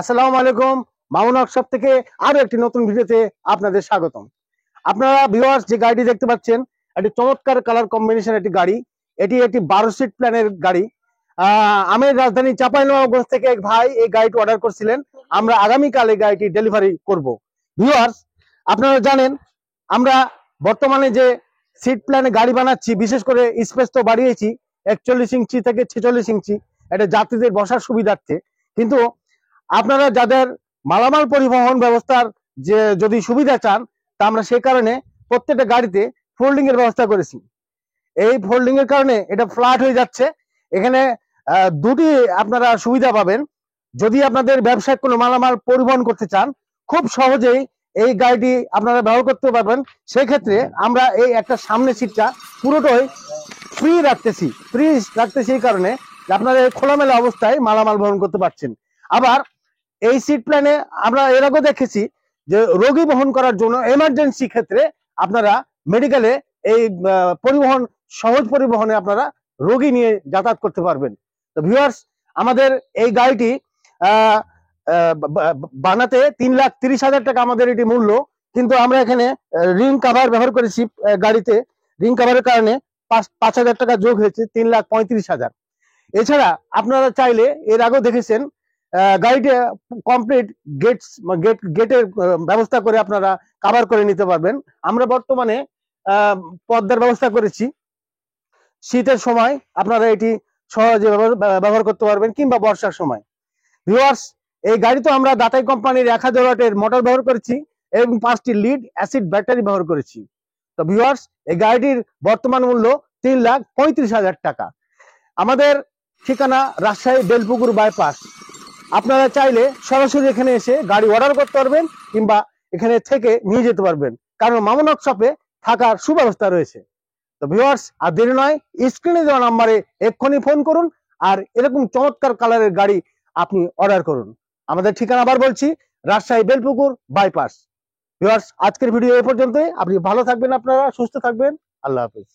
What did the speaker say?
আসসালামু আলাইকুম। মামুন ওয়ার্কশপ থেকে আরো একটি নতুন ভিডিওতে আপনাদের স্বাগতম। আপনারা ভিউয়ার্স যে গাড়িটি দেখতে পাচ্ছেন, একটি চমৎকার কালার কম্বিনেশন একটি গাড়ি। এটি একটি 12 সিট প্ল্যানের গাড়ি। আমি রাজধানী চাঁপাইনবাবগঞ্জ থেকে এক ভাই এই গাড়িটি অর্ডার করছিলেন। আমরা আগামীকাল এই গাড়িটি ডেলিভারি করব। ভিউয়ার্স, আপনারা জানেন আমরা বর্তমানে যে সিট প্ল্যানে গাড়ি বানাচ্ছি, বিশেষ করে স্পেস তো বাড়িয়েছি 41 ইঞ্চি থেকে 46 ইঞ্চি, এটা যাত্রীদের বসার সুবিধার্থে। কিন্তু আপনারা যাদের মালামাল পরিবহন ব্যবস্থার যে যদি সুবিধা চান, তা আমরা সেই কারণে প্রত্যেকটা গাড়িতে ফোল্ডিং এর ব্যবস্থা করেছি। এই ফোল্ডিং এর কারণে এটা ফ্ল্যাট হয়ে যাচ্ছে। এখানে দুটি আপনারা সুবিধা পাবেন। যদি আপনাদের ব্যবসায় কোনো মালামাল পরিবহন করতে চান, খুব সহজেই এই গাড়িটি আপনারা ব্যবহার করতে পারবেন। সেই ক্ষেত্রে আমরা এই একটা সামনের সিটটা পুরোটাই ফ্রি রাখতেছি এই কারণে যে আপনারা খোলামেলা অবস্থায় মালামাল বহন করতে পারছেন। আবার এই সিট প্ল্যানে আমরা এর আগে দেখেছি যে রোগী বহন করার জন্য এমার্জেন্সি ক্ষেত্রে আপনারা মেডিকেলে এই পরিবহন, সহজ পরিবহনে আপনারা রোগী নিয়ে যাতায়াত করতে পারবেন। তো ভিউয়ার্স, আমাদের এই গাড়িটি বানাতে 3,30,000 টাকা আমাদের এটি মূল্য। কিন্তু আমরা এখানে রিং কাভার ব্যবহার করেছি। গাড়িতে রিং কাভারের কারণে 5,000 টাকা যোগ হয়েছে, 3,35,000। এছাড়া আপনারা চাইলে এর আগেও দেখেছেন গাড়িটা কমপ্লিট গেটের ব্যবস্থা করে আপনারা কাভার করে নিতে পারবেন। আমরা বর্তমানে পর্দার ব্যবস্থা করেছি। শীতের সময় আপনারা এটি সহজে ব্যবহার করতে পারবেন, কিংবা বর্ষার সময়। ভিউয়ার্স, এই গাড়ি তো আমরা দাতাই কোম্পানির 1000 ওয়াটের মোটর ব্যবহার করেছি এবং 5টি লিড অ্যাসিড ব্যাটারি ব্যবহার করেছি। তো ভিউয়ার্স, এই গাড়িটির বর্তমান মূল্য 3,35,000 টাকা। আমাদের ঠিকানা রাজশাহী বেলপুকুর বাইপাস। আপনারা চাইলে সরাসরি এখানে এসে গাড়ি অর্ডার করতে পারবেন, কিংবা এখানে থেকে নিয়ে যেতে পারবেন, কারণ মামুন ওয়ার্কশপে থাকার সুব্যবস্থা রয়েছে। তো ভিউয়ার্স, আর দেরি নয়, স্ক্রিনে দেওয়া নাম্বারে এক্ষুনি ফোন করুন আর এরকম চমৎকার কালারের গাড়ি আপনি অর্ডার করুন। আমাদের ঠিকানা আবার বলছি, রাজশাহী বেলপুকুর বাইপাস। ভিউয়ার্স, আজকের ভিডিও এ পর্যন্তই। আপনি ভালো থাকবেন, আপনারা সুস্থ থাকবেন। আল্লাহ হাফেজ।